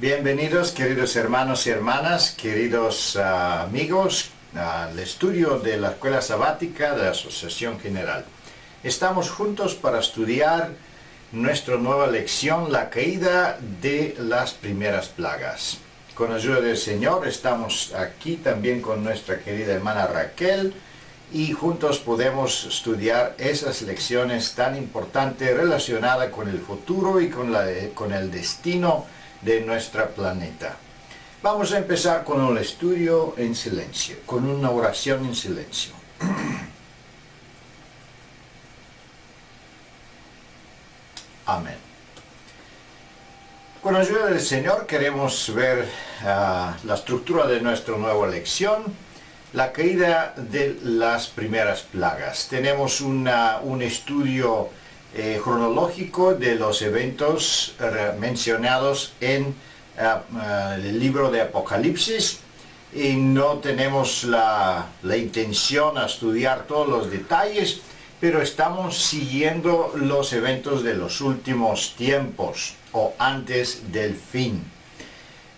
Bienvenidos, queridos hermanos y hermanas, queridos amigos, al estudio de la Escuela Sabática de la Asociación General. Estamos juntos para estudiar nuestra nueva lección, la caída de las primeras plagas. Con ayuda del Señor estamos aquí también con nuestra querida hermana Raquel y juntos podemos estudiar esas lecciones tan importantes relacionadas con el futuro y con el destino de nuestro planeta. Vamos a empezar con un estudio en silencio, con una oración en silencio. Amén. Con ayuda del Señor queremos ver la estructura de nuestra nueva lección, la caída de las primeras plagas. Tenemos un estudio cronológico de los eventos mencionados en el libro de Apocalipsis y no tenemos la intención de estudiar todos los detalles, pero estamos siguiendo los eventos de los últimos tiempos o antes del fin.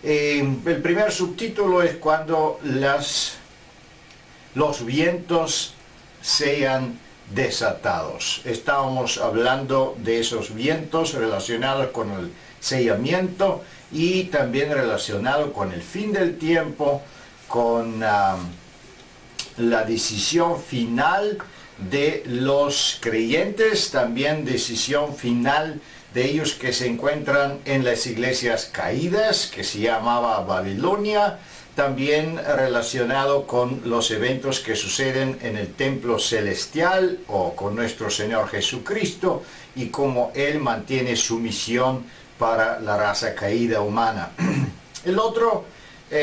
El primer subtítulo es cuando los vientos sean desatados. Estábamos hablando de esos vientos relacionados con el sellamiento y también relacionado con el fin del tiempo, con la decisión final de los creyentes, también decisión final de ellos que se encuentran en las iglesias caídas, que se llamaba Babilonia, también relacionado con los eventos que suceden en el templo celestial o con nuestro Señor Jesucristo y cómo Él mantiene su misión para la raza caída humana. El otro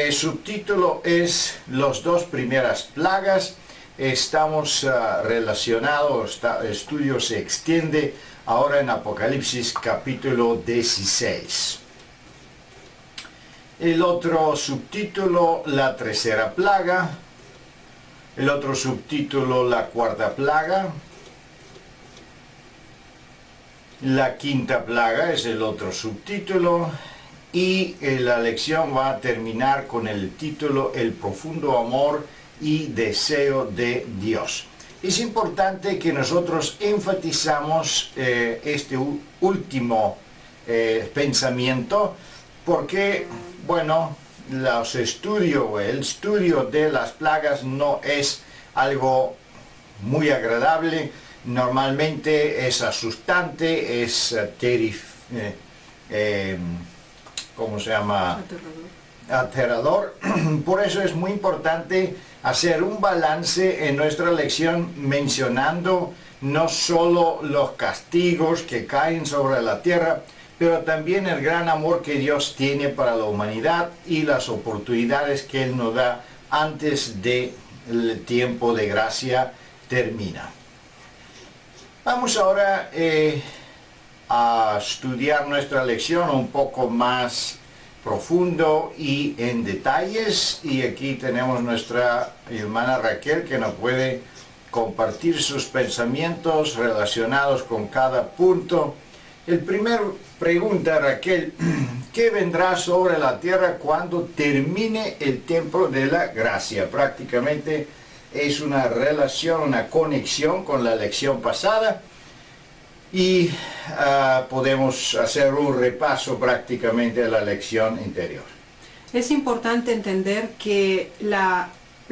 subtítulo es las dos primeras plagas. Estamos relacionados, el estudio se extiende ahora en Apocalipsis capítulo 16. El otro subtítulo, la tercera plaga. El otro subtítulo, la cuarta plaga. La quinta plaga es el otro subtítulo. Y la lección va a terminar con el título, el profundo amor y deseo de Dios. Es importante que nosotros enfatizamos este último pensamiento porque, bueno, el estudio de las plagas no es algo muy agradable, normalmente es asustante, es ¿cómo se llama? Aterrador. Por eso es muy importante hacer un balance en nuestra lección mencionando no solo los castigos que caen sobre la tierra, pero también el gran amor que Dios tiene para la humanidad y las oportunidades que Él nos da antes de el tiempo de gracia termina. Vamos ahora a estudiar nuestra lección un poco más profundo y en detalles, y aquí tenemos nuestra hermana Raquel que nos puede compartir sus pensamientos relacionados con cada punto. El primer pregunta, Raquel, ¿qué vendrá sobre la tierra cuando termine el tiempo de la gracia? Prácticamente es una relación, una conexión con la lección pasada y podemos hacer un repaso prácticamente de la lección anterior. Es importante entender que la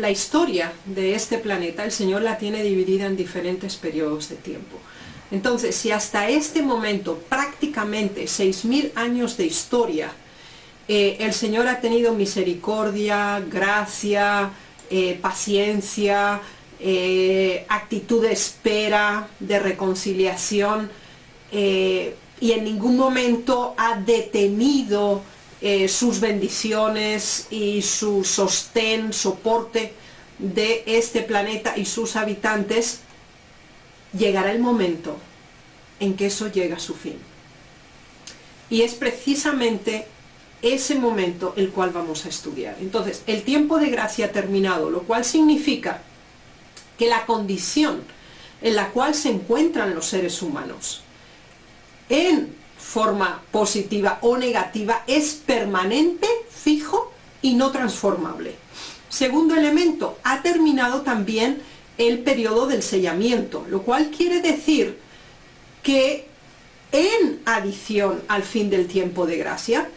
historia de este planeta, el Señor la tiene dividida en diferentes periodos de tiempo. Entonces, si hasta este momento, prácticamente 6.000 años de historia, el Señor ha tenido misericordia, gracia, paciencia, actitud de espera, de reconciliación, y en ningún momento ha detenido sus bendiciones y su sostén, soporte de este planeta y sus habitantes, llegará el momento en que eso llega a su fin. Y es precisamente ese momento el cual vamos a estudiar. Entonces, el tiempo de gracia ha terminado, lo cual significa que la condición en la cual se encuentran los seres humanos en forma positiva o negativa, es permanente, fijo y no transformable. Segundo elemento, ha terminado también el periodo del sellamiento, lo cual quiere decir que en adición al fin del tiempo de gracia,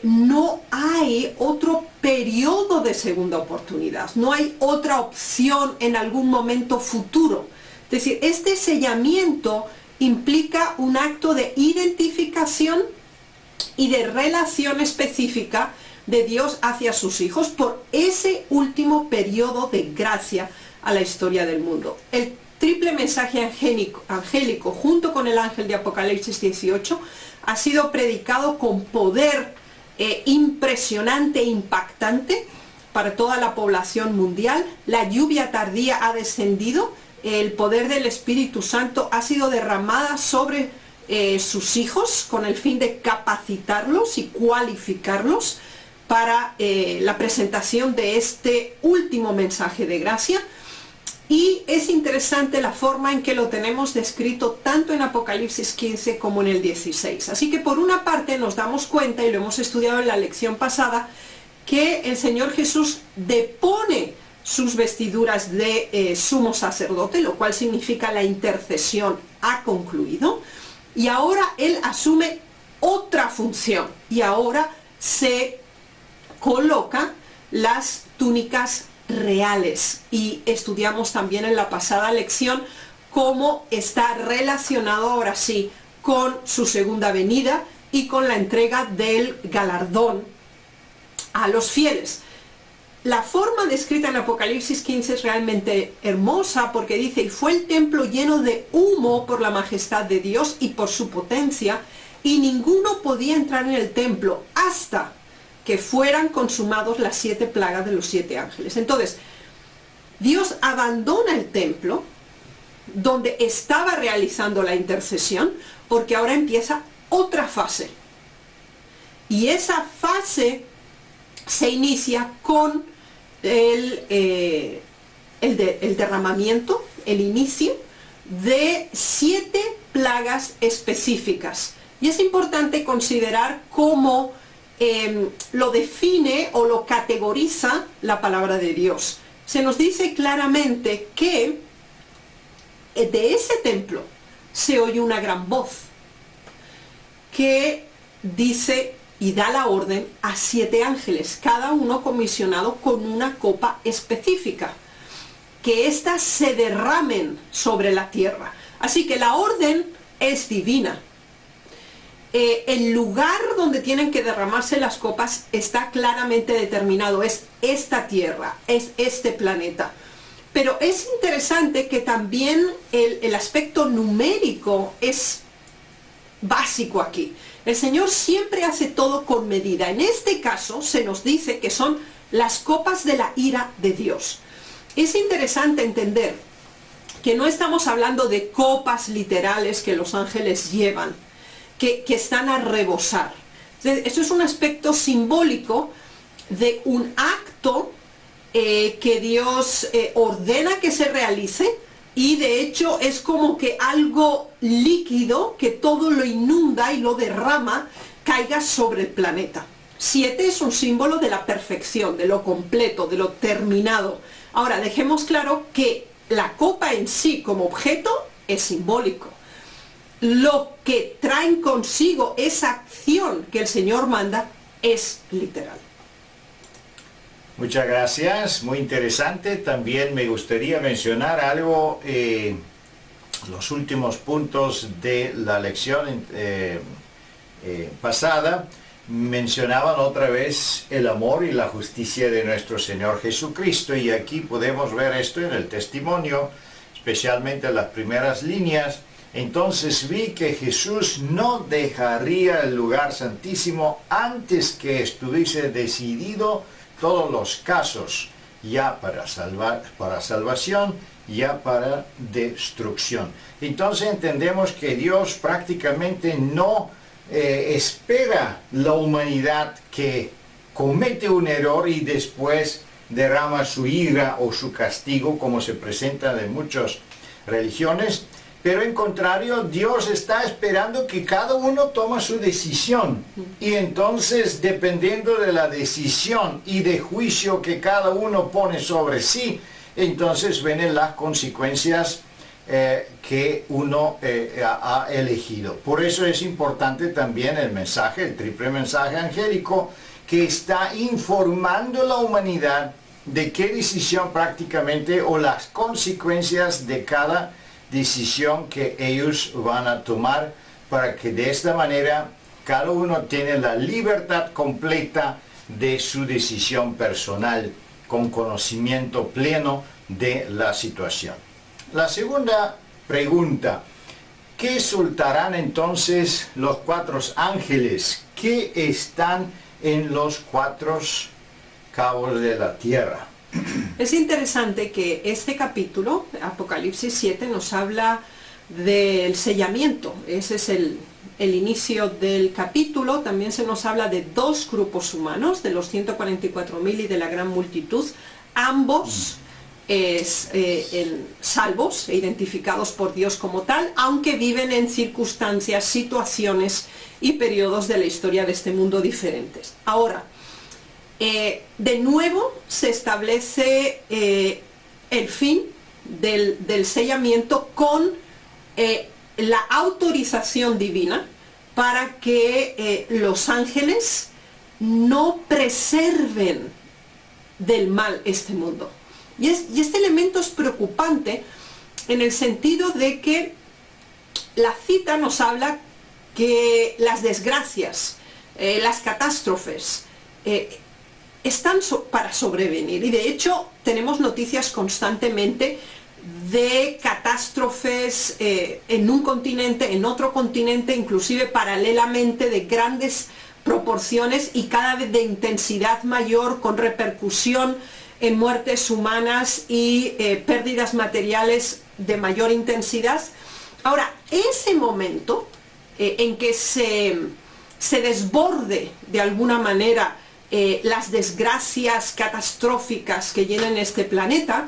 no hay otro periodo de segunda oportunidad, no hay otra opción en algún momento futuro. Es decir, este sellamiento implica un acto de identificación y de relación específica de Dios hacia sus hijos por ese último periodo de gracia a la historia del mundo. El triple mensaje angélico junto con el ángel de Apocalipsis 18 ha sido predicado con poder impresionante e impactante para toda la población mundial. La lluvia tardía ha descendido, el poder del Espíritu Santo ha sido derramada sobre sus hijos con el fin de capacitarlos y cualificarlos para la presentación de este último mensaje de gracia. Y es interesante la forma en que lo tenemos descrito tanto en Apocalipsis 15 como en el 16. Así que por una parte nos damos cuenta, y lo hemos estudiado en la lección pasada, que el Señor Jesús depone sus vestiduras de sumo sacerdote, lo cual significa la intercesión ha concluido, y ahora Él asume otra función, y ahora se coloca las túnicas reales, y estudiamos también en la pasada lección cómo está relacionado ahora sí con su segunda venida y con la entrega del galardón a los fieles. La forma descrita en Apocalipsis 15 es realmente hermosa porque dice: y fue el templo lleno de humo por la majestad de Dios y por su potencia, y ninguno podía entrar en el templo hasta que fueran consumados las 7 plagas de los 7 ángeles. Entonces, Dios abandona el templo donde estaba realizando la intercesión, porque ahora empieza otra fase. Y esa fase se inicia con el derramamiento, el inicio de 7 plagas específicas. Y es importante considerar cómo lo define o lo categoriza la palabra de Dios. Se nos dice claramente que de ese templo se oye una gran voz que dice y da la orden a 7 ángeles, cada uno comisionado con una copa específica, que éstas se derramen sobre la tierra. Así que la orden es divina. El lugar donde tienen que derramarse las copas está claramente determinado, es esta tierra, es este planeta. Pero es interesante que también el aspecto numérico es básico aquí. El Señor siempre hace todo con medida. En este caso se nos dice que son las copas de la ira de Dios. Es interesante entender que no estamos hablando de copas literales que los ángeles llevan, que están a rebosar. Esto es un aspecto simbólico de un acto que Dios ordena que se realice, y de hecho es como que algo líquido que todo lo inunda y lo derrama caiga sobre el planeta. 7 es un símbolo de la perfección, de lo completo, de lo terminado. Ahora dejemos claro que la copa en sí como objeto es simbólico. Lo que traen consigo esa acción que el Señor manda es literal. Muchas gracias, muy interesante. También me gustaría mencionar algo, los últimos puntos de la lección pasada mencionaban otra vez el amor y la justicia de nuestro Señor Jesucristo, y aquí podemos ver esto en el testimonio, especialmente en las primeras líneas. Entonces vi que Jesús no dejaría el lugar santísimo antes que estuviese decidido todos los casos, ya para salvación, ya para destrucción. Entonces entendemos que Dios prácticamente no espera la humanidad que comete un error y después derrama su ira o su castigo, como se presenta en muchas religiones, Pero en contrario, Dios está esperando que cada uno tome su decisión. Y entonces, dependiendo de la decisión y de juicio que cada uno pone sobre sí, entonces vienen las consecuencias que uno ha elegido. Por eso es importante también el mensaje, el triple mensaje angélico, que está informando a la humanidad de qué decisión prácticamente o las consecuencias de cada decisión que ellos van a tomar, para que de esta manera cada uno tiene la libertad completa de su decisión personal, con conocimiento pleno de la situación. La segunda pregunta: ¿qué soltarán entonces los 4 ángeles que están en los 4 cabos de la tierra? Es interesante que este capítulo, Apocalipsis 7, nos habla del sellamiento. Ese es el inicio del capítulo. También se nos habla de 2 grupos humanos, de los 144.000 y de la gran multitud. Ambos salvos e identificados por Dios como tal, aunque viven en circunstancias, situaciones y periodos de la historia de este mundo diferentes. Ahora, de nuevo se establece el fin del sellamiento con la autorización divina para que los ángeles no preserven del mal este mundo. Y este elemento es preocupante en el sentido de que la cita nos habla que las desgracias, las catástrofes, están para sobrevenir, y de hecho tenemos noticias constantemente de catástrofes en un continente, en otro continente, inclusive paralelamente, de grandes proporciones y cada vez de intensidad mayor, con repercusión en muertes humanas y pérdidas materiales de mayor intensidad. Ahora, ese momento en que se desborde de alguna manera las desgracias catastróficas que llenan este planeta,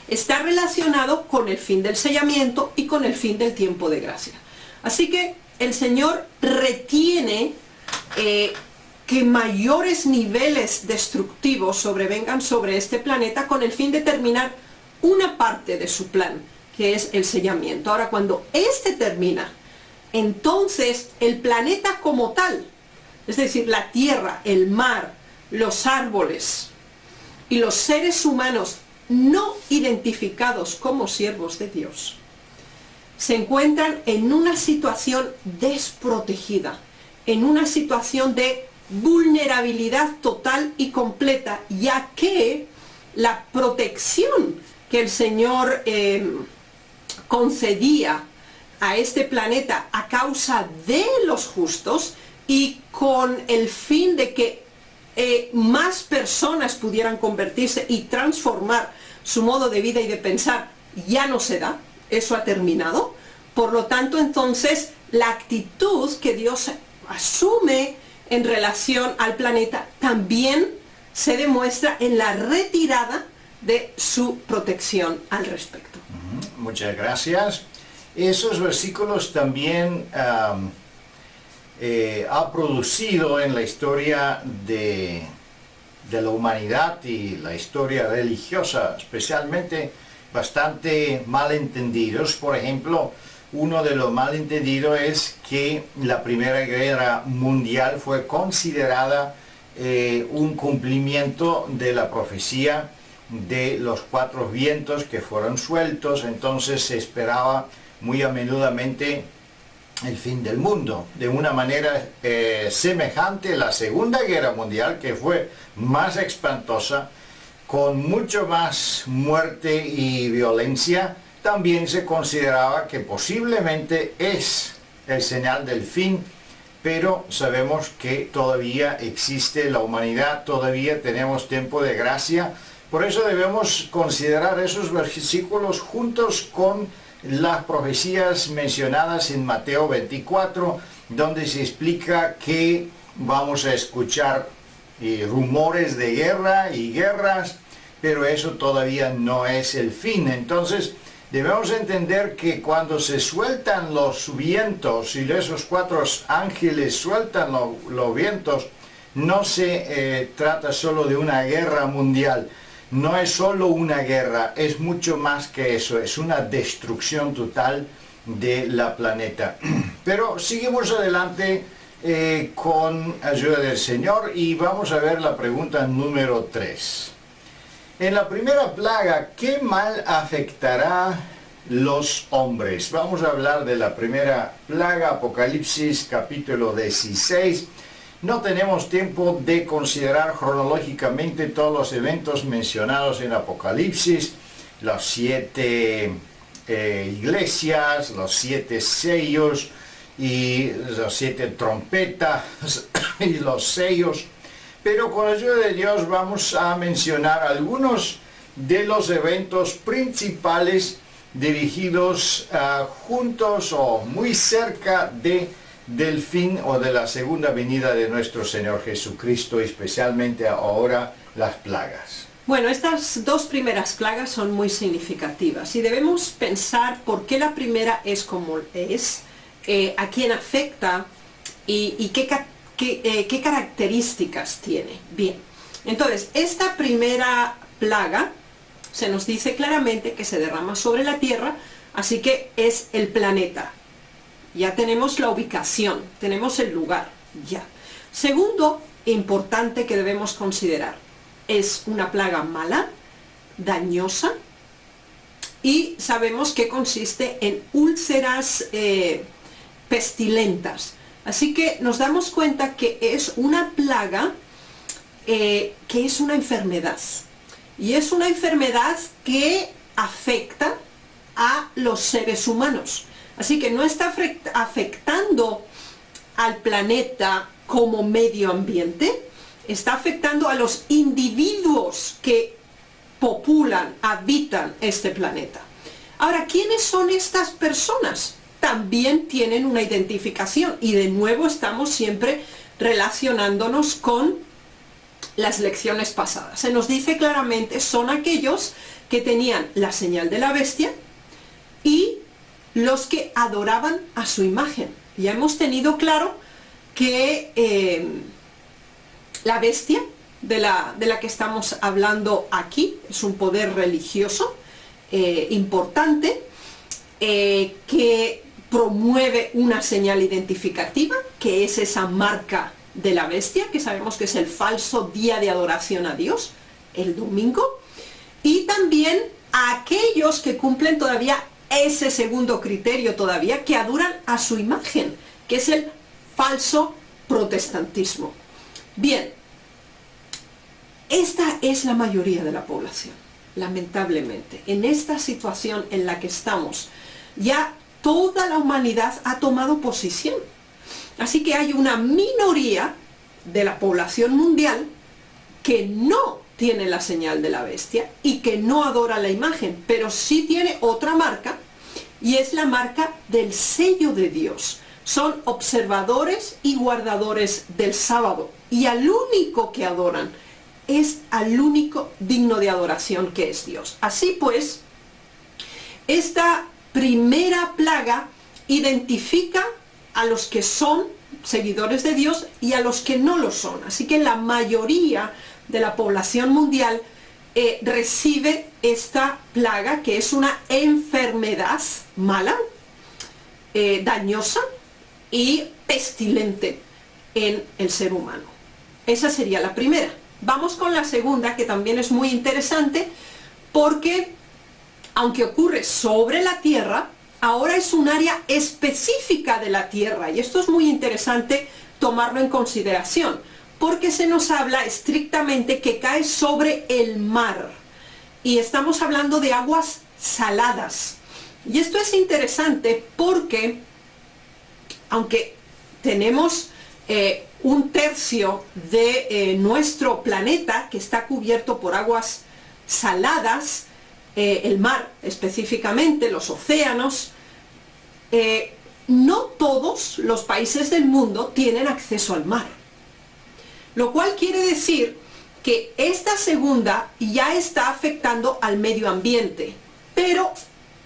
está relacionado con el fin del sellamiento y con el fin del tiempo de gracia. Así que el Señor retiene que mayores niveles destructivos sobrevengan sobre este planeta con el fin de terminar una parte de su plan, que es el sellamiento. Ahora, cuando este termina, entonces el planeta como tal, es decir, la tierra, el mar, los árboles y los seres humanos no identificados como siervos de Dios, se encuentran en una situación desprotegida, en una situación de vulnerabilidad total y completa, ya que la protección que el Señor concedía a este planeta a causa de los justos y con el fin de que más personas pudieran convertirse y transformar su modo de vida y de pensar, ya no se da. Eso ha terminado. Por lo tanto, entonces, la actitud que Dios asume en relación al planeta también se demuestra en la retirada de su protección al respecto. Muchas gracias. Esos versículos también ha producido en la historia de la humanidad y la historia religiosa especialmente bastante malentendidos. Por ejemplo, uno de los malentendidos es que la Primera Guerra Mundial fue considerada un cumplimiento de la profecía de los 4 vientos que fueron sueltos. Entonces se esperaba muy a menudamente el fin del mundo, de una manera semejante a la Segunda Guerra Mundial, que fue más espantosa, con mucho más muerte y violencia. También se consideraba que posiblemente es el señal del fin, pero sabemos que todavía existe la humanidad, todavía tenemos tiempo de gracia. Por eso debemos considerar esos versículos juntos con las profecías mencionadas en Mateo 24, donde se explica que vamos a escuchar rumores de guerra y guerras, pero eso todavía no es el fin. Entonces Debemos entender que cuando se sueltan los vientos y esos 4 ángeles sueltan los vientos, no se trata solo de una guerra mundial. No es solo una guerra, es mucho más que eso, es una destrucción total de la planeta. Pero seguimos adelante con ayuda del Señor y vamos a ver la pregunta número 3. En la primera plaga, ¿qué mal afectará los hombres? Vamos a hablar de la primera plaga, Apocalipsis capítulo 16. No tenemos tiempo de considerar cronológicamente todos los eventos mencionados en Apocalipsis, las 7 iglesias, los 7 sellos y los 7 trompetas y los sellos. Pero con la ayuda de Dios vamos a mencionar algunos de los eventos principales dirigidos juntos o muy cerca del fin o de la segunda venida de nuestro Señor Jesucristo, especialmente ahora las plagas. Bueno, estas 2 primeras plagas son muy significativas y debemos pensar por qué la primera es como es, a quién afecta y qué características tiene. Bien, entonces, esta primera plaga se nos dice claramente que se derrama sobre la tierra, así que es el planeta. Ya tenemos la ubicación, tenemos el lugar, ya. Segundo, importante que debemos considerar, es una plaga mala, dañosa, y sabemos que consiste en úlceras pestilentas. Así que nos damos cuenta que es una plaga que es una enfermedad. Y es una enfermedad que afecta a los seres humanos. Así que no está afectando al planeta como medio ambiente, está afectando a los individuos que populan, habitan este planeta. Ahora, ¿quiénes son estas personas? También tienen una identificación y de nuevo estamos siempre relacionándonos con las lecciones pasadas. Se nos dice claramente, son aquellos que tenían la señal de la bestia y los que adoraban a su imagen. Ya hemos tenido claro que la bestia de la que estamos hablando aquí es un poder religioso importante que promueve una señal identificativa, que es esa marca de la bestia, que sabemos que es el falso día de adoración a Dios, el domingo, y también a aquellos que cumplen todavía ese segundo criterio todavía, que adoran a su imagen, que es el falso protestantismo. Bien, esta es la mayoría de la población, lamentablemente. En esta situación en la que estamos, ya toda la humanidad ha tomado posición. Así que hay una minoría de la población mundial que no tiene la señal de la bestia y que no adora la imagen, pero sí tiene otra marca, y es la marca del sello de Dios. Son observadores y guardadores del sábado, y al único que adoran es al único digno de adoración, que es Dios. Así pues, esta primera plaga identifica a los que son seguidores de Dios y a los que no lo son. Así que la mayoría de la población mundial recibe esta plaga, que es una enfermedad mala, dañosa y pestilente en el ser humano. Esa sería la primera. Vamos con la segunda, que también es muy interesante, porque aunque ocurre sobre la tierra, ahora es un área específica de la tierra, y esto es muy interesante tomarlo en consideración, porque se nos habla estrictamente que cae sobre el mar, y estamos hablando de aguas saladas. Y esto es interesante porque, aunque tenemos un tercio de nuestro planeta que está cubierto por aguas saladas, el mar específicamente, los océanos, no todos los países del mundo tienen acceso al mar. Lo cual quiere decir que esta segunda ya está afectando al medio ambiente, pero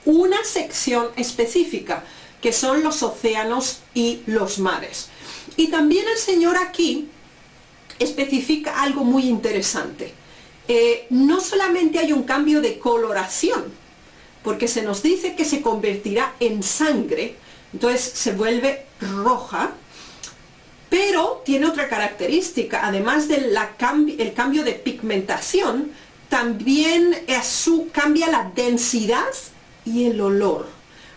una sección específica, que son los océanos y los mares. Y también el Señor aquí especifica algo muy interesante. No solamente hay un cambio de coloración, porque se nos dice que se convertirá en sangre, entonces se vuelve roja, pero tiene otra característica. Además del cambio de pigmentación, también cambia la densidad y el olor,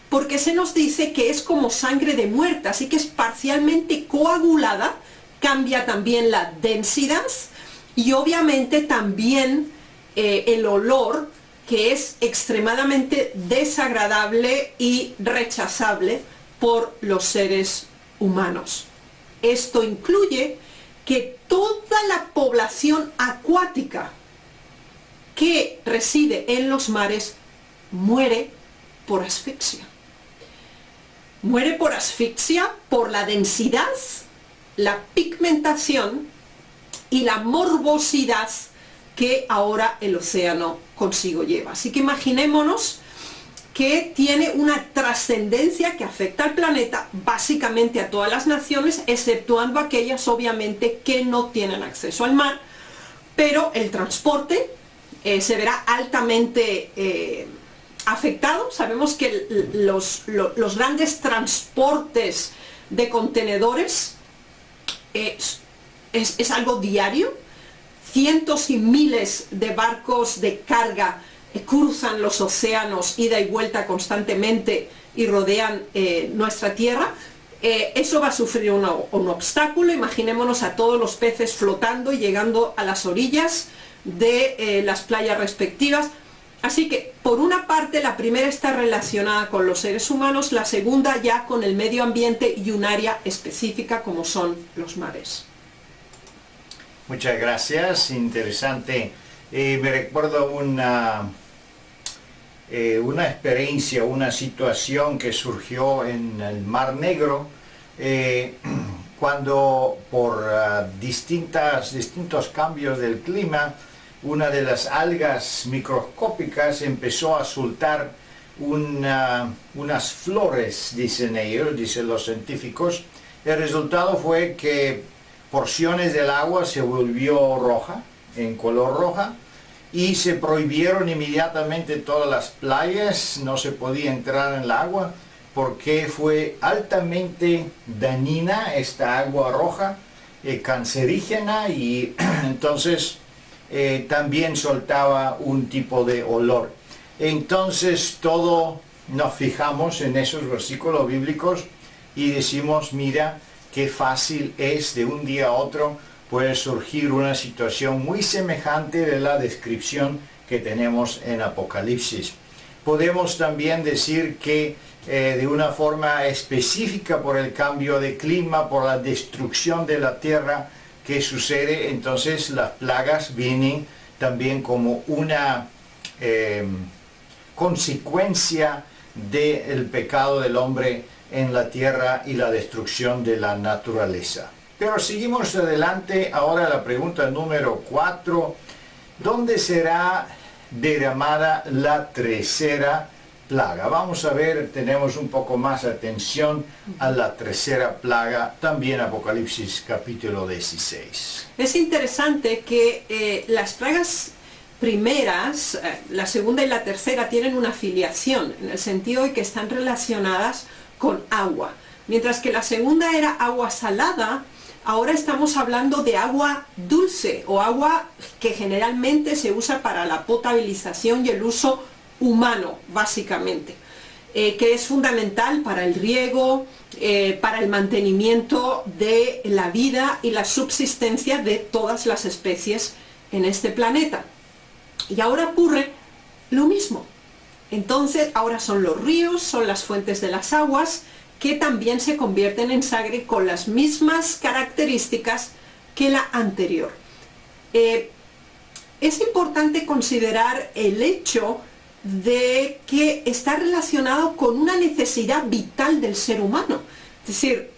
porque se nos dice que es como sangre de muerta, así que es parcialmente coagulada, cambia también la densidad y obviamente también el olor, que es extremadamente desagradable y rechazable por los seres humanos. Esto incluye que toda la población acuática que reside en los mares muere por asfixia. Muere por asfixia por la densidad, la pigmentación y la morbosidad que ahora el océano consigo lleva. Así que imaginémonos que tiene una trascendencia que afecta al planeta, básicamente a todas las naciones, exceptuando aquellas obviamente que no tienen acceso al mar, pero el transporte se verá altamente afectado. Sabemos que los grandes transportes de contenedores es algo diario. Cientos y miles de barcos de carga cruzan los océanos ida y vuelta constantemente y rodean nuestra tierra. Eso va a sufrir un obstáculo. Imaginémonos a todos los peces flotando y llegando a las orillas de las playas respectivas. Así que, por una parte, la primera está relacionada con los seres humanos, la segunda ya con el medio ambiente y un área específica como son los mares. Muchas gracias, interesante. Me recuerdo una experiencia, una situación que surgió en el Mar Negro, cuando por distintos cambios del clima, una de las algas microscópicas empezó a soltar unas flores, dicen ellos, dicen los científicos. El resultado fue que porciones del agua se volvió roja, en color roja, y se prohibieron inmediatamente todas las playas, no se podía entrar en el agua, porque fue altamente dañina esta agua roja, cancerígena, y entonces también soltaba un tipo de olor. Entonces nos fijamos en esos versículos bíblicos y decimos, mira, qué fácil es de un día a otro puede surgir una situación muy semejante de la descripción que tenemos en Apocalipsis. Podemos también decir que de una forma específica por el cambio de clima, por la destrucción de la tierra que sucede, entonces las plagas vienen también como una consecuencia del pecado del hombre en la tierra y la destrucción de la naturaleza. Pero seguimos adelante. Ahora la pregunta número 4. ¿Dónde será derramada la tercera plaga? Vamos a ver, tenemos un poco más atención a la tercera plaga, también Apocalipsis capítulo 16. Es interesante que las plagas primeras, la segunda y la tercera, tienen una filiación, en el sentido de que están relacionadas con agua. Mientras que la segunda era agua salada, ahora estamos hablando de agua dulce, o agua que generalmente se usa para la potabilización y el uso humano, básicamente, que es fundamental para el riego, para el mantenimiento de la vida y la subsistencia de todas las especies en este planeta. Y ahora ocurre lo mismo. Entonces, ahora son los ríos, son las fuentes de las aguas, que también se convierten en sangre con las mismas características que la anterior. Es importante considerar el hecho de que está relacionado con una necesidad vital del ser humano. Es decir,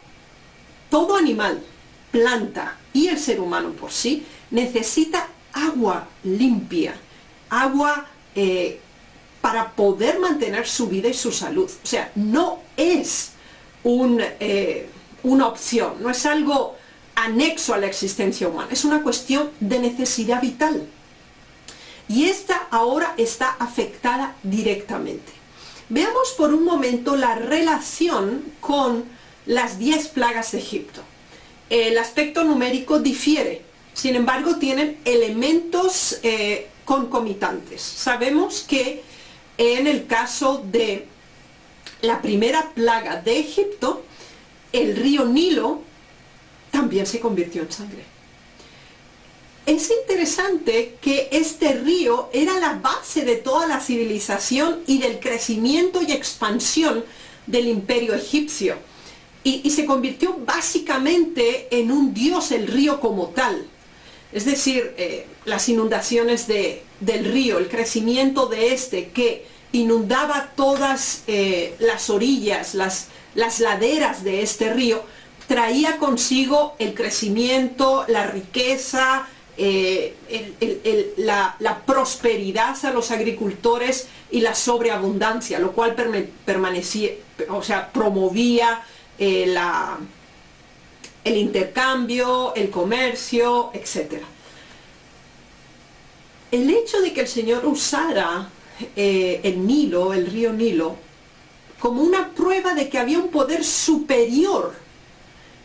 todo animal, planta y el ser humano por sí necesita agua limpia, agua para poder mantener su vida y su salud. O sea, no es una opción, no es algo anexo a la existencia humana, es una cuestión de necesidad vital. Y esta ahora está afectada directamente. Veamos por un momento la relación con las 10 plagas de Egipto. El aspecto numérico difiere, sin embargo tienen elementos concomitantes. Sabemos que en el caso de la primera plaga de Egipto, el río Nilo también se convirtió en sangre. Es interesante que este río era la base de toda la civilización y del crecimiento y expansión del imperio egipcio. Y se convirtió básicamente en un dios el río como tal. Es decir, las inundaciones del río, el crecimiento de este que inundaba todas las orillas, las laderas de este río, traía consigo el crecimiento, la riqueza, la prosperidad a los agricultores y la sobreabundancia, lo cual promovía el intercambio, el comercio, etc. El hecho de que el Señor usara el Nilo, el río Nilo, como una prueba de que había un poder superior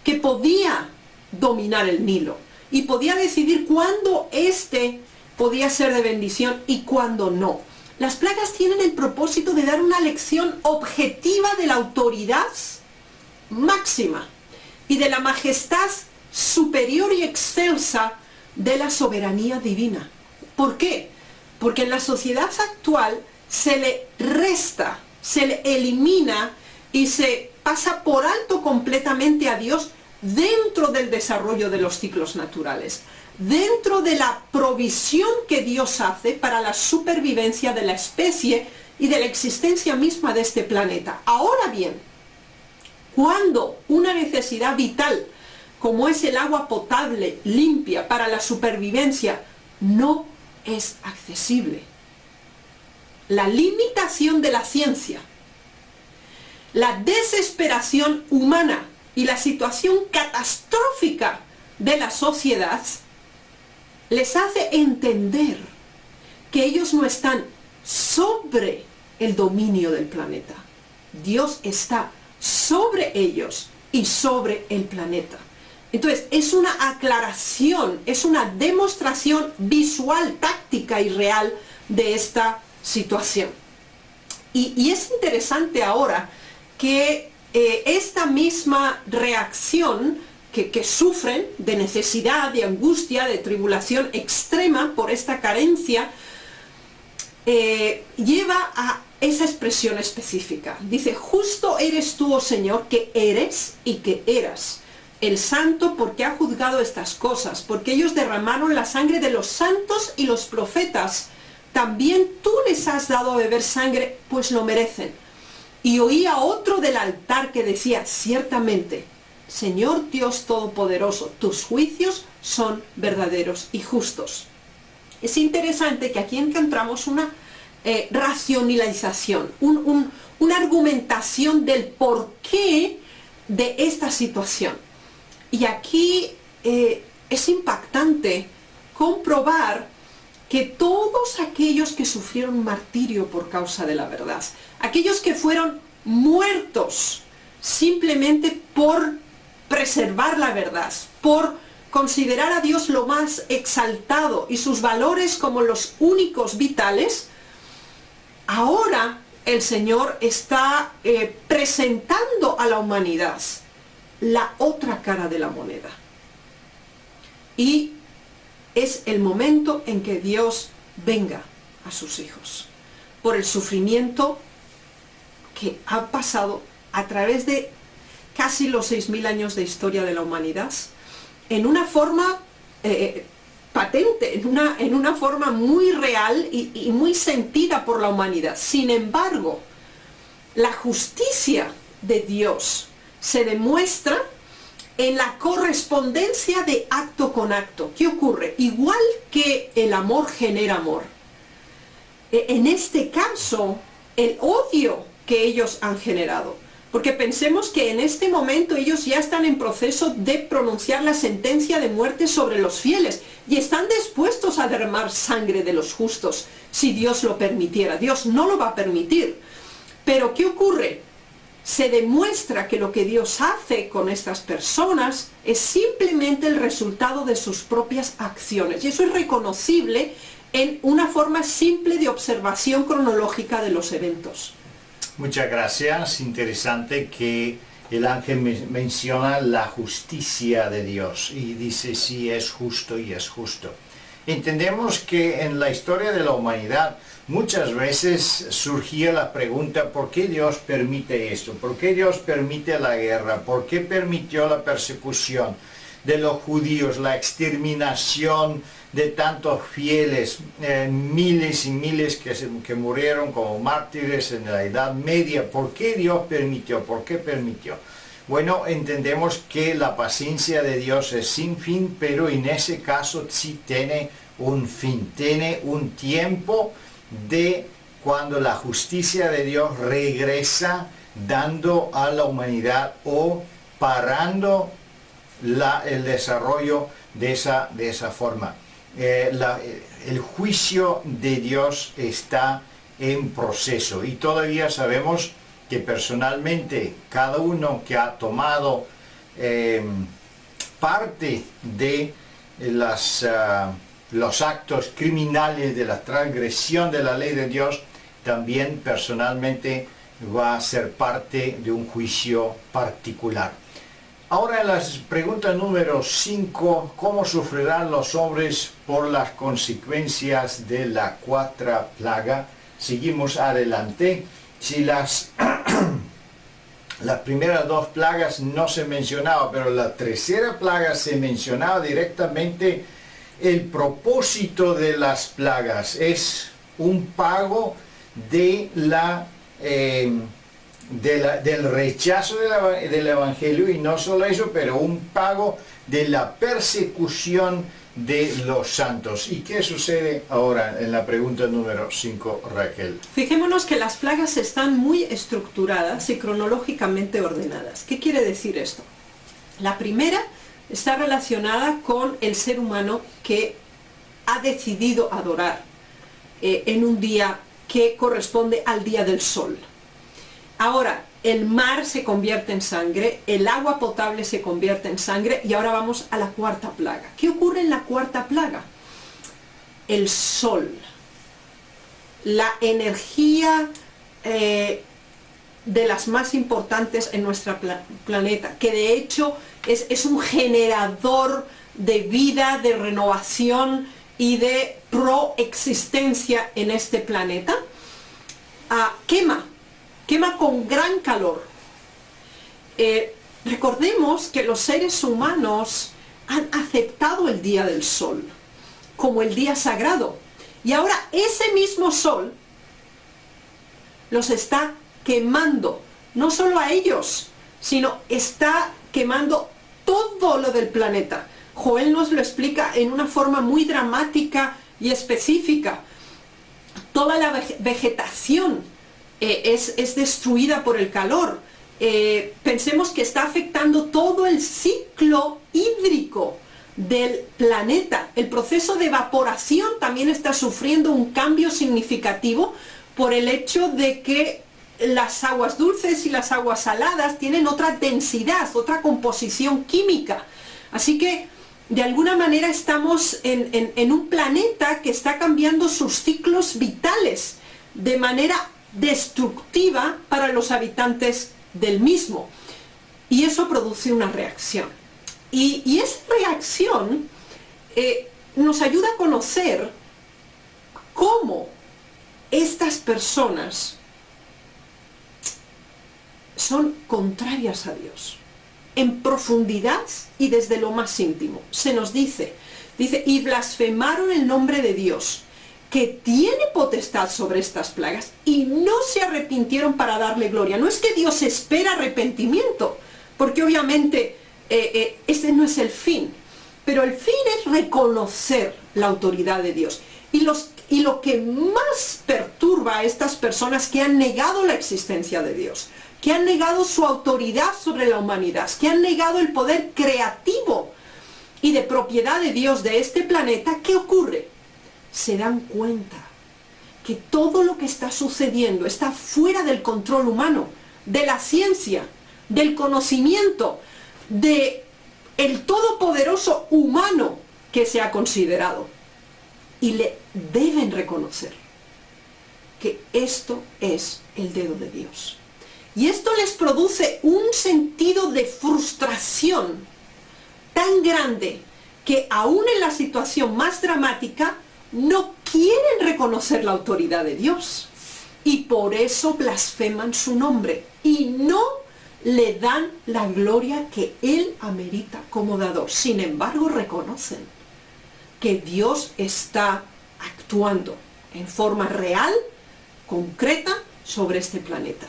que podía dominar el Nilo y podía decidir cuándo éste podía ser de bendición y cuándo no. Las plagas tienen el propósito de dar una lección objetiva de la autoridad máxima y de la majestad superior y excelsa de la soberanía divina. ¿Por qué? Porque en la sociedad actual se le resta, se le elimina y se pasa por alto completamente a Dios dentro del desarrollo de los ciclos naturales, dentro de la provisión que Dios hace para la supervivencia de la especie y de la existencia misma de este planeta. Ahora bien, cuando una necesidad vital como es el agua potable, limpia para la supervivencia, no es accesible, la limitación de la ciencia, la desesperación humana y la situación catastrófica de la sociedad les hace entender que ellos no están sobre el dominio del planeta. Dios está sobre ellos y sobre el planeta. Entonces, es una aclaración, es una demostración visual, táctica y real de esta situación. Y es interesante ahora que esta misma reacción que sufren de necesidad, de angustia, de tribulación extrema por esta carencia, lleva a esa expresión específica. Dice, justo eres tú, oh Señor, que eres y que eras el santo, porque ha juzgado estas cosas, porque ellos derramaron la sangre de los santos y los profetas. También tú les has dado a beber sangre, pues lo merecen. Y oía otro del altar que decía, ciertamente, Señor Dios Todopoderoso, tus juicios son verdaderos y justos. Es interesante que aquí encontramos una racionalización, una argumentación del porqué de esta situación. Y aquí es impactante comprobar que todos aquellos que sufrieron martirio por causa de la verdad, aquellos que fueron muertos simplemente por preservar la verdad, por considerar a Dios lo más exaltado y sus valores como los únicos vitales, ahora el Señor está presentando a la humanidad la otra cara de la moneda. Y es el momento en que Dios venga a sus hijos por el sufrimiento que ha pasado a través de casi los 6.000 años de historia de la humanidad, en una forma patente, en una forma muy real y muy sentida por la humanidad. Sin embargo, la justicia de Dios se demuestra en la correspondencia de acto con acto. ¿Qué ocurre? Igual que el amor genera amor, en este caso, el odio que ellos han generado. Porque pensemos que en este momento ellos ya están en proceso de pronunciar la sentencia de muerte sobre los fieles y están dispuestos a derramar sangre de los justos si Dios lo permitiera. Dios no lo va a permitir. Pero ¿qué ocurre? Se demuestra que lo que Dios hace con estas personas es simplemente el resultado de sus propias acciones. Y eso es reconocible en una forma simple de observación cronológica de los eventos. Muchas gracias. Interesante que el ángel menciona la justicia de Dios y dice sí es justo y es justo. Entendemos que en la historia de la humanidad muchas veces surgía la pregunta ¿por qué Dios permite esto? ¿Por qué Dios permite la guerra? ¿Por qué permitió la persecución de los judíos, la exterminación de tantos fieles, miles y miles que murieron como mártires en la Edad Media? ¿Por qué Dios permitió? ¿Por qué permitió? Bueno, entendemos que la paciencia de Dios es sin fin, pero en ese caso sí tiene un fin, tiene un tiempo de cuando la justicia de Dios regresa dando a la humanidad o parando el desarrollo de esa forma. El juicio de Dios está en proceso y todavía sabemos que personalmente cada uno que ha tomado parte de los actos criminales de la transgresión de la ley de Dios, también personalmente va a ser parte de un juicio particular. Ahora la pregunta número 5, ¿cómo sufrirán los hombres por las consecuencias de la cuarta plaga? Seguimos adelante. Si las primeras dos plagas no se mencionaba, pero la tercera plaga se mencionaba directamente. El propósito de las plagas es un pago de del rechazo del Evangelio, y no solo eso, pero un pago de la persecución de los santos. ¿Y qué sucede ahora en la pregunta número 5, Raquel? Fijémonos que las plagas están muy estructuradas y cronológicamente ordenadas. ¿Qué quiere decir esto? La primera está relacionada con el ser humano que ha decidido adorar en un día que corresponde al día del sol. Ahora, el mar se convierte en sangre, el agua potable se convierte en sangre, y ahora vamos a la cuarta plaga. ¿Qué ocurre en la cuarta plaga? El sol, la energía de las más importantes en nuestro planeta, que de hecho es un generador de vida, de renovación y de proexistencia en este planeta, quema con gran calor. Recordemos que los seres humanos han aceptado el día del sol como el día sagrado, y ahora ese mismo sol los está quemando, no solo a ellos, sino está quemando todo lo del planeta. Joel nos lo explica en una forma muy dramática y específica. Toda la vegetación es destruida por el calor. Pensemos que está afectando todo el ciclo hídrico del planeta. El proceso de evaporación también está sufriendo un cambio significativo por el hecho de que las aguas dulces y las aguas saladas tienen otra densidad, otra composición química. Así que de alguna manera estamos en un planeta que está cambiando sus ciclos vitales de manera destructiva para los habitantes del mismo, y eso produce una reacción, y esa reacción nos ayuda a conocer cómo estas personas son contrarias a Dios en profundidad y desde lo más íntimo. Se nos dice, y blasfemaron el nombre de Dios, que tiene potestad sobre estas plagas, y no se arrepintieron para darle gloria. No es que Dios espera arrepentimiento, porque obviamente ese no es el fin, pero el fin es reconocer la autoridad de Dios. Y lo que más perturba a estas personas que han negado la existencia de Dios, que han negado su autoridad sobre la humanidad, que han negado el poder creativo y de propiedad de Dios de este planeta, ¿qué ocurre? Se dan cuenta que todo lo que está sucediendo está fuera del control humano, de la ciencia, del conocimiento, de el todopoderoso humano que se ha considerado. Y le deben reconocer que esto es el dedo de Dios. Y esto les produce un sentido de frustración tan grande que aún en la situación más dramática no quieren reconocer la autoridad de Dios. Y por eso blasfeman su nombre y no le dan la gloria que Él amerita como dador. Sin embargo, reconocen que Dios está actuando en forma real, concreta, sobre este planeta.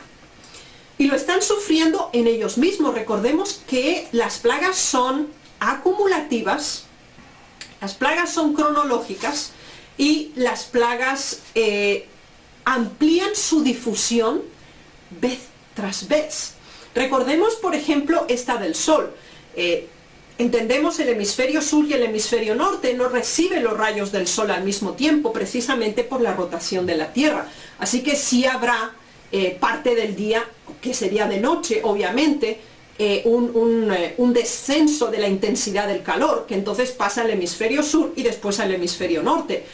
Y lo están sufriendo en ellos mismos. Recordemos que las plagas son acumulativas, las plagas son cronológicas y las plagas amplían su difusión vez tras vez. Recordemos, por ejemplo, esta del Sol. Entendemos el hemisferio sur y el hemisferio norte no reciben los rayos del Sol al mismo tiempo, precisamente por la rotación de la Tierra. Así que sí habrá parte del día, que sería de noche, obviamente, un descenso de la intensidad del calor, que entonces pasa al hemisferio sur y después al hemisferio norte.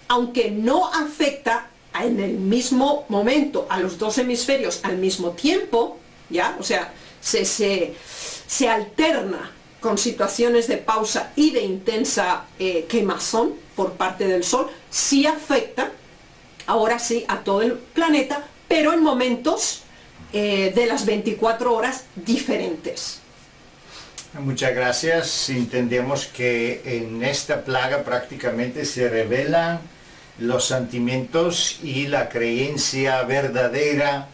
Aunque no afecta en el mismo momento a los dos hemisferios al mismo tiempo, ¿ya? O sea, se alterna con situaciones de pausa y de intensa quemazón por parte del Sol, sí afecta, ahora sí, a todo el planeta, pero en momentos de las 24 horas diferentes. Muchas gracias. Entendemos que en esta plaga prácticamente se revelan los sentimientos y la creencia verdadera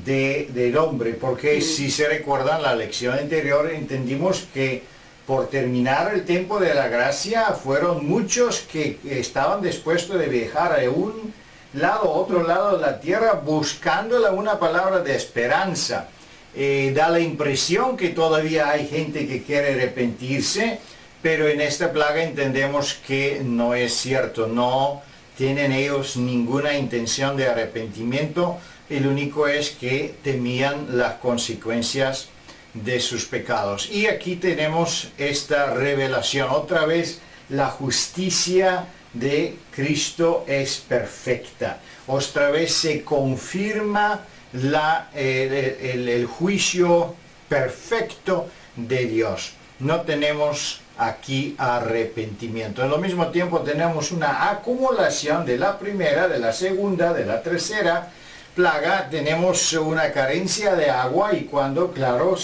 del hombre, porque si se recuerdan la lección anterior, entendimos que por terminar el tiempo de la gracia fueron muchos que estaban dispuestos de viajar a un lado, otro lado de la tierra, buscando una palabra de esperanza. Da la impresión que todavía hay gente que quiere arrepentirse, pero en esta plaga entendemos que no es cierto, no tienen ellos ninguna intención de arrepentimiento. El único es que temían las consecuencias de sus pecados. Y aquí tenemos esta revelación. Otra vez, la justicia de Cristo es perfecta. Otra vez se confirma el juicio perfecto de Dios. No tenemos aquí arrepentimiento. Al mismo tiempo tenemos una acumulación de la primera, de la segunda, de la tercera plaga. Tenemos una carencia de agua y cuando, claro,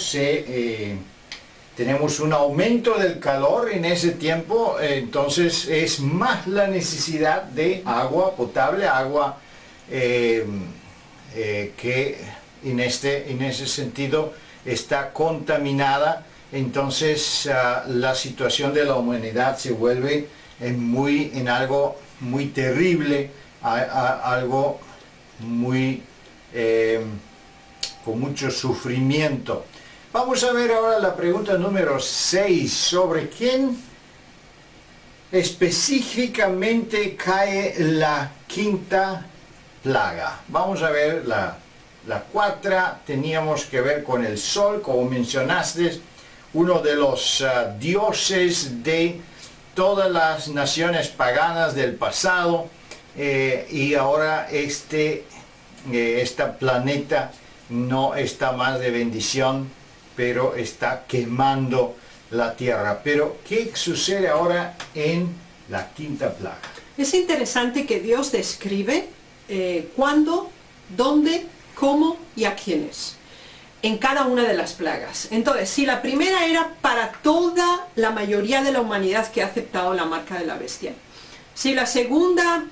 tenemos un aumento del calor en ese tiempo, entonces es más la necesidad de agua potable, agua que en ese sentido está contaminada. Entonces la situación de la humanidad se vuelve en algo muy terrible, algo muy con mucho sufrimiento. Vamos a ver ahora la pregunta número 6, sobre quién específicamente cae la quinta plaga. Vamos a ver la 4, teníamos que ver con el Sol, como mencionaste, uno de los dioses de todas las naciones paganas del pasado, y ahora este planeta no está más de bendición, pero está quemando la tierra. Pero ¿qué sucede ahora en la quinta plaga? Es interesante que Dios describe cuándo, dónde, cómo y a quiénes en cada una de las plagas. Entonces, si la primera era para toda la mayoría de la humanidad que ha aceptado la marca de la bestia, si la segunda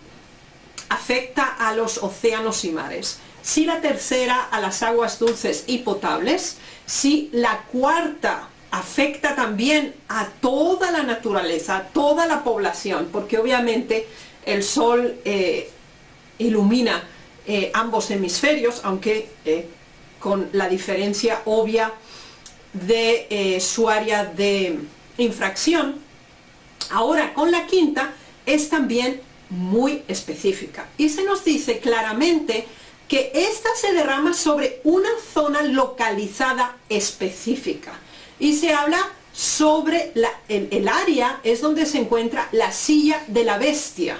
afecta a los océanos y mares, si la tercera a las aguas dulces y potables, si la cuarta afecta también a toda la naturaleza, a toda la población, porque obviamente el sol ilumina ambos hemisferios, aunque con la diferencia obvia de su área de infracción. Ahora con la quinta es también muy específica y se nos dice claramente que esta se derrama sobre una zona localizada específica y se habla sobre el área es donde se encuentra la silla de la bestia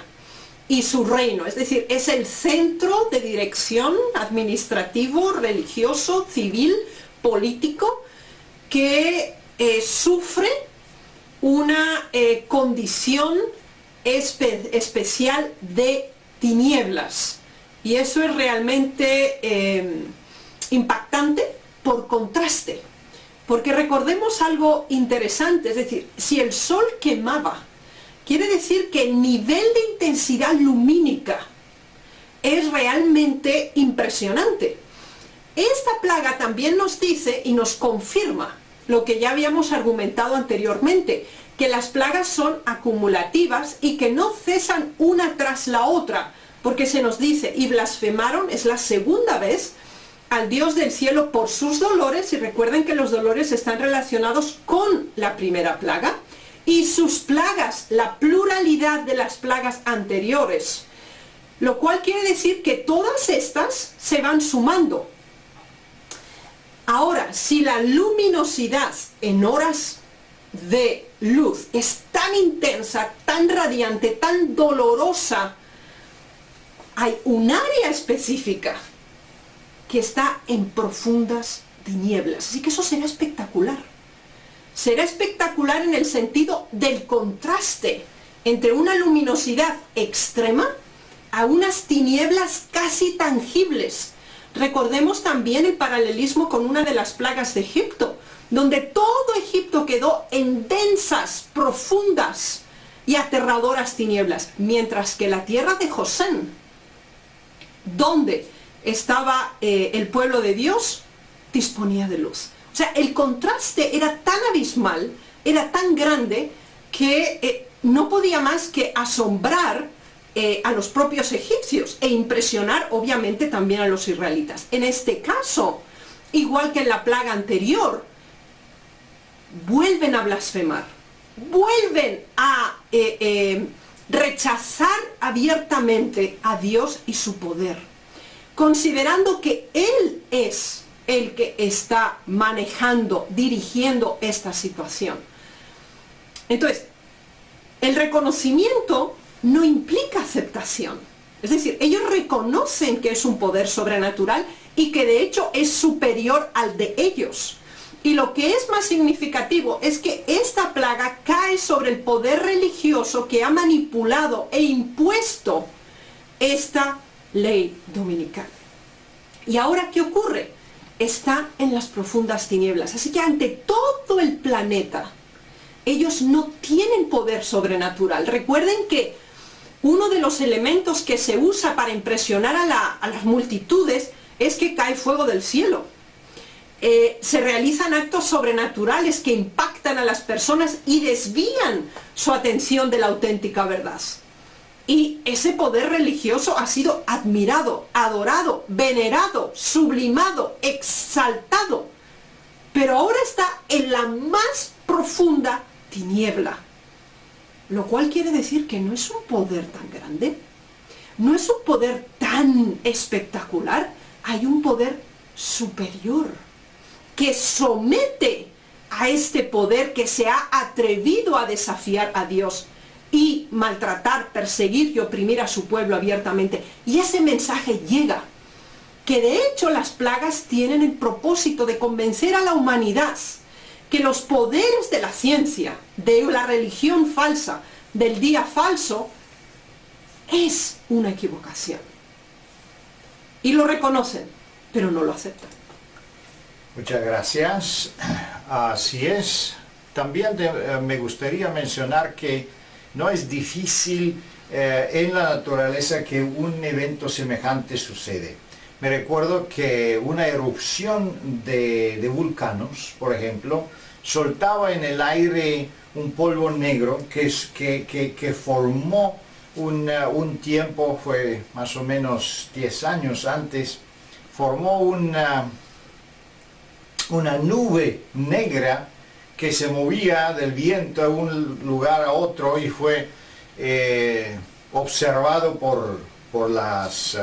y su reino, es decir, es el centro de dirección administrativo, religioso, civil, político, que sufre una condición especial de tinieblas. Y eso es realmente impactante por contraste. Porque recordemos algo interesante, es decir, si el sol quemaba, quiere decir que el nivel de intensidad lumínica es realmente impresionante. Esta plaga también nos dice y nos confirma lo que ya habíamos argumentado anteriormente, que las plagas son acumulativas y que no cesan una tras la otra, porque se nos dice, y blasfemaron, es la segunda vez, al Dios del cielo por sus dolores, y recuerden que los dolores están relacionados con la primera plaga, y sus plagas, la pluralidad de las plagas anteriores, lo cual quiere decir que todas estas se van sumando. Ahora, si la luminosidad en horas de luz es tan intensa, tan radiante, tan dolorosa, hay un área específica que está en profundas tinieblas. Así que eso será espectacular. Será espectacular en el sentido del contraste entre una luminosidad extrema a unas tinieblas casi tangibles. Recordemos también el paralelismo con una de las plagas de Egipto, donde todo Egipto quedó en densas, profundas y aterradoras tinieblas, mientras que la tierra de Gosén, donde estaba el pueblo de Dios, disponía de luz. O sea, el contraste era tan abismal, era tan grande, que no podía más que asombrar a los propios egipcios e impresionar obviamente también a los israelitas. En este caso, igual que en la plaga anterior, vuelven a blasfemar, vuelven a rechazar abiertamente a Dios y su poder, considerando que Él es el que está manejando, dirigiendo esta situación. Entonces, el reconocimiento no implica aceptación. Es decir, ellos reconocen que es un poder sobrenatural y que de hecho es superior al de ellos. Y lo que es más significativo es que esta plaga cae sobre el poder religioso que ha manipulado e impuesto esta ley dominical. ¿Y ahora qué ocurre? Está en las profundas tinieblas. Así que ante todo el planeta, ellos no tienen poder sobrenatural. Recuerden que uno de los elementos que se usa para impresionar a las multitudes es que cae fuego del cielo. Se realizan actos sobrenaturales que impactan a las personas y desvían su atención de la auténtica verdad. Y ese poder religioso ha sido admirado, adorado, venerado, sublimado, exaltado. Pero ahora está en la más profunda tiniebla. Lo cual quiere decir que no es un poder tan grande, no es un poder tan espectacular, hay un poder superior que somete a este poder que se ha atrevido a desafiar a Dios y maltratar, perseguir y oprimir a su pueblo abiertamente. Y ese mensaje llega, que de hecho las plagas tienen el propósito de convencer a la humanidad que los poderes de la ciencia, de la religión falsa, del día falso, es una equivocación. Y lo reconocen, pero no lo aceptan. Muchas gracias. Así es. También me gustaría mencionar que no es difícil en la naturaleza que un evento semejante sucede. Me recuerdo que una erupción de vulcanos, por ejemplo, soltaba en el aire un polvo negro que formó un tiempo, fue más o menos 10 años antes, formó una nube negra que se movía del viento de un lugar a otro y fue observado por las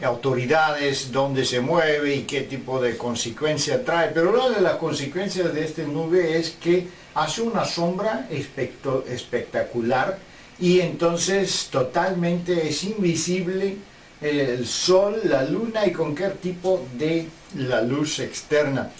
autoridades dónde se mueve y qué tipo de consecuencia trae. Pero una de las consecuencias de esta nube es que hace una sombra espectacular y entonces totalmente es invisible el sol, la luna y cualquier tipo de la luz externa.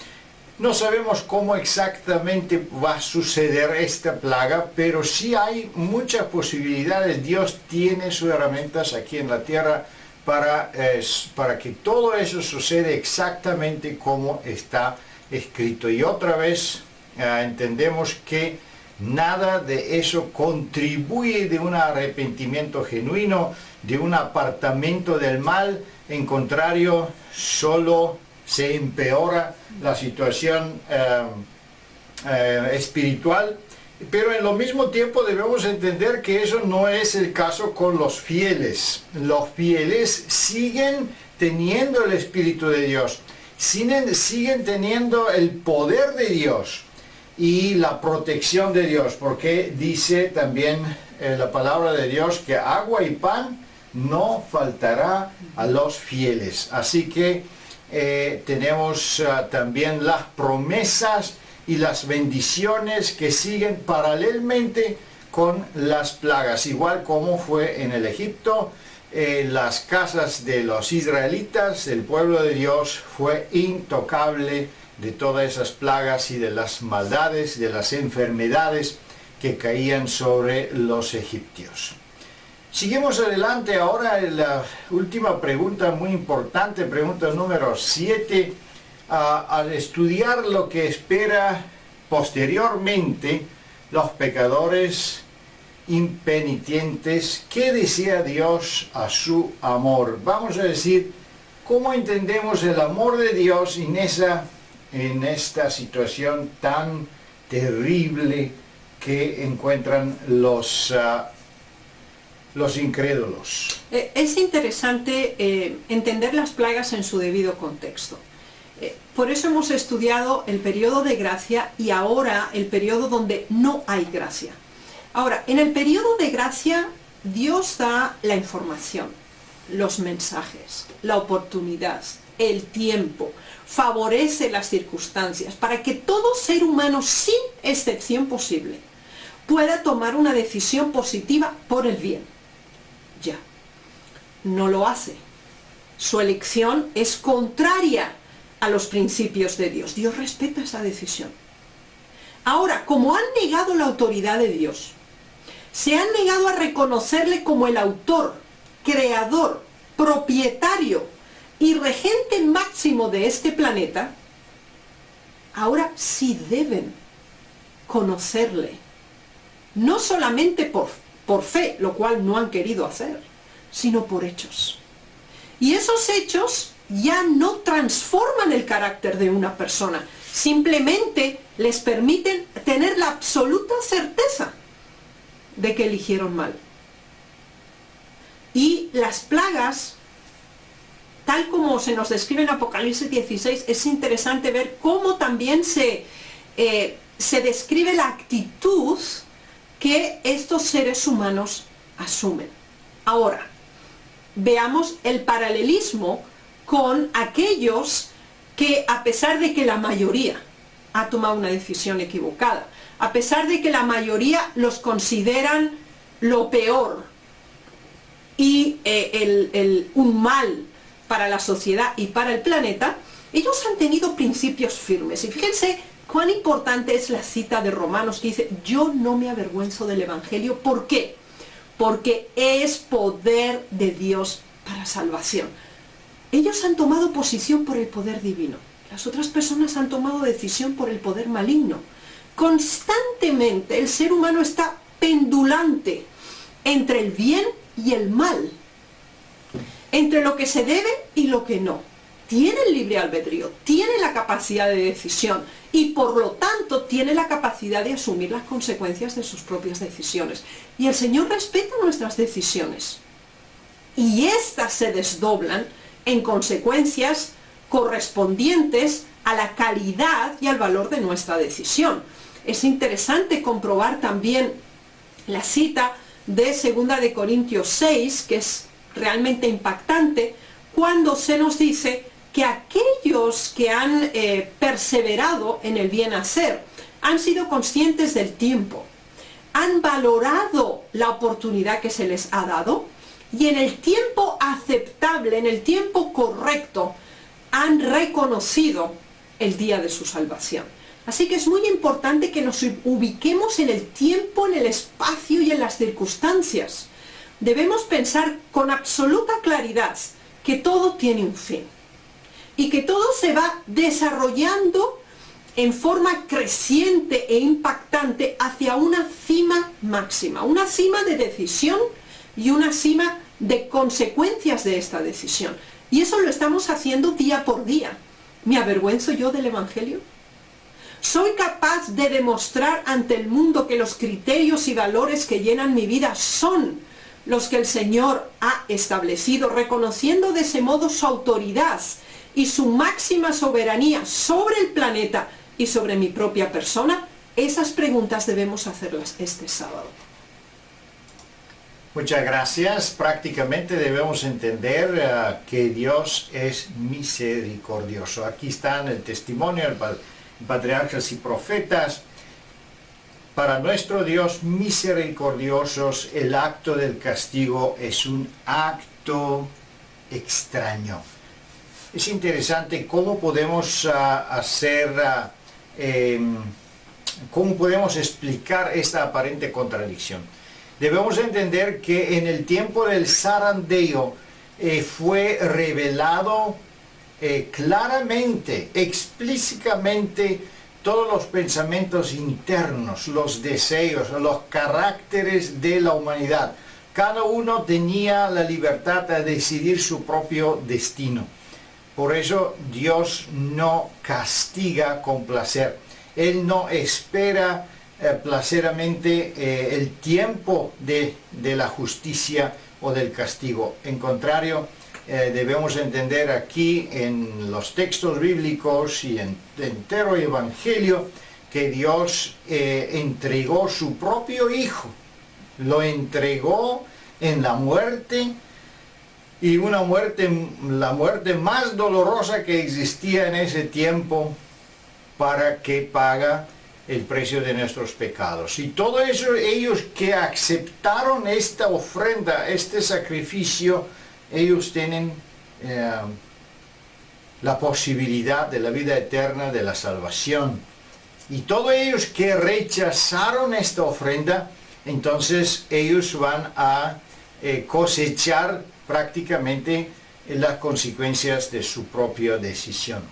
No sabemos cómo exactamente va a suceder esta plaga, pero sí hay muchas posibilidades. Dios tiene sus herramientas aquí en la tierra para que todo eso suceda exactamente como está escrito. Y otra vez entendemos que nada de eso contribuye de un arrepentimiento genuino, de un apartamiento del mal. En contrario, solo se empeora la situación espiritual. Pero en lo mismo tiempo debemos entender que eso no es el caso con los fieles. Los fieles siguen teniendo el Espíritu de Dios, siguen teniendo el poder de Dios y la protección de Dios, porque dice también la palabra de Dios que agua y pan no faltará a los fieles. Así que tenemos también las promesas y las bendiciones que siguen paralelamente con las plagas, igual como fue en el Egipto. Las casas de los israelitas, el pueblo de Dios, fue intocable de todas esas plagas y de las maldades, de las enfermedades que caían sobre los egipcios. Seguimos adelante ahora en la última pregunta, muy importante, pregunta número 7. Al estudiar lo que espera posteriormente los pecadores impenitentes, ¿qué desea Dios a su amor? Vamos a decir, ¿cómo entendemos el amor de Dios en esta situación tan terrible que encuentran los incrédulos? Es interesante entender las plagas en su debido contexto. Por eso hemos estudiado el periodo de gracia y ahora el periodo donde no hay gracia. Ahora, en el periodo de gracia, Dios da la información, los mensajes, la oportunidad, el tiempo, favorece las circunstancias para que todo ser humano, sin excepción posible, pueda tomar una decisión positiva por el bien. Ya, no lo hace. Su elección es contraria a los principios de Dios. Dios respeta esa decisión. Ahora, como han negado la autoridad de Dios, se han negado a reconocerle como el autor, creador, propietario y regente máximo de este planeta, ahora sí deben conocerle, no solamente por fe, lo cual no han querido hacer, sino por hechos. Y esos hechos ya no transforman el carácter de una persona, simplemente les permiten tener la absoluta certeza de que eligieron mal. Y las plagas, tal como se nos describe en Apocalipsis 16, es interesante ver cómo también se describe la actitud que estos seres humanos asumen. Ahora, veamos el paralelismo con aquellos que, a pesar de que la mayoría ha tomado una decisión equivocada, a pesar de que la mayoría los consideran lo peor y un mal para la sociedad y para el planeta, ellos han tenido principios firmes. Y fíjense cuán importante es la cita de Romanos que dice: yo no me avergüenzo del Evangelio. ¿Por qué? Porque es poder de Dios para salvación. Ellos han tomado posición por el poder divino. Las otras personas han tomado decisión por el poder maligno. Constantemente el ser humano está pendulante entre el bien y el mal, entre lo que se debe y lo que no. tiene el libre albedrío, tiene la capacidad de decisión y por lo tanto tiene la capacidad de asumir las consecuencias de sus propias decisiones. Y el Señor respeta nuestras decisiones. Y éstas se desdoblan en consecuencias correspondientes a la calidad y al valor de nuestra decisión. Es interesante comprobar también la cita de 2 de Corintios 6, que es realmente impactante, cuando se nos dice que aquellos que han perseverado en el bien hacer han sido conscientes del tiempo, han valorado la oportunidad que se les ha dado y en el tiempo aceptable, en el tiempo correcto, han reconocido el día de su salvación. Así que es muy importante que nos ubiquemos en el tiempo, en el espacio y en las circunstancias. Debemos pensar con absoluta claridad que todo tiene un fin y que todo se va desarrollando en forma creciente e impactante hacia una cima máxima, una cima de decisión y una cima de consecuencias de esta decisión. Y eso lo estamos haciendo día por día. ¿Me avergüenzo yo del Evangelio? ¿Soy capaz de demostrar ante el mundo que los criterios y valores que llenan mi vida son los que el Señor ha establecido, reconociendo de ese modo su autoridad y su máxima soberanía sobre el planeta y sobre mi propia persona? Esas preguntas debemos hacerlas este sábado. Muchas gracias. Prácticamente debemos entender que Dios es misericordioso. Aquí está en el testimonio de patriarcas y profetas. Para nuestro Dios misericordiosos, el acto del castigo es un acto extraño. Es interesante cómo podemos cómo podemos explicar esta aparente contradicción. Debemos entender que en el tiempo del zarandeo fue revelado claramente, explícitamente, todos los pensamientos internos, los deseos, los caracteres de la humanidad. Cada uno tenía la libertad de decidir su propio destino. Por eso Dios no castiga con placer. Él no espera placeramente el tiempo de la justicia o del castigo. En contrario, debemos entender aquí en los textos bíblicos y en el entero Evangelio que Dios entregó su propio Hijo, lo entregó en la muerte, y la muerte más dolorosa que existía en ese tiempo, para que paga el precio de nuestros pecados. Y todo eso, ellos que aceptaron esta ofrenda, este sacrificio, ellos tienen la posibilidad de la vida eterna, de la salvación. Y todos ellos que rechazaron esta ofrenda, entonces ellos van a cosechar prácticamente las consecuencias de su propia decisión.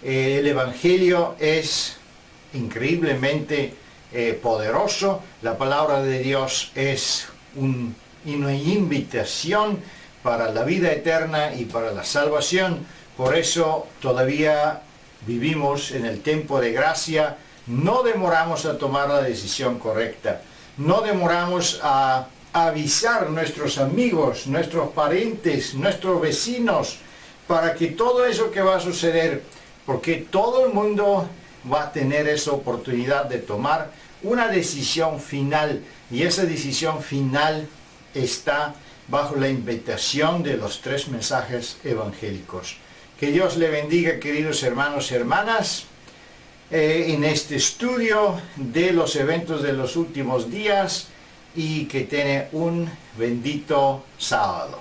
El Evangelio es increíblemente poderoso. La palabra de Dios es una invitación para la vida eterna y para la salvación. Por eso todavía vivimos en el tiempo de gracia. No demoramos a tomar la decisión correcta. No demoramos a avisar a nuestros amigos, nuestros parientes, nuestros vecinos, para que todo eso que va a suceder, porque todo el mundo va a tener esa oportunidad de tomar una decisión final, y esa decisión final está bajo la invitación de los 3 mensajes evangélicos. Que Dios le bendiga, queridos hermanos y hermanas, en este estudio de los eventos de los últimos días, y que tenga un bendito sábado.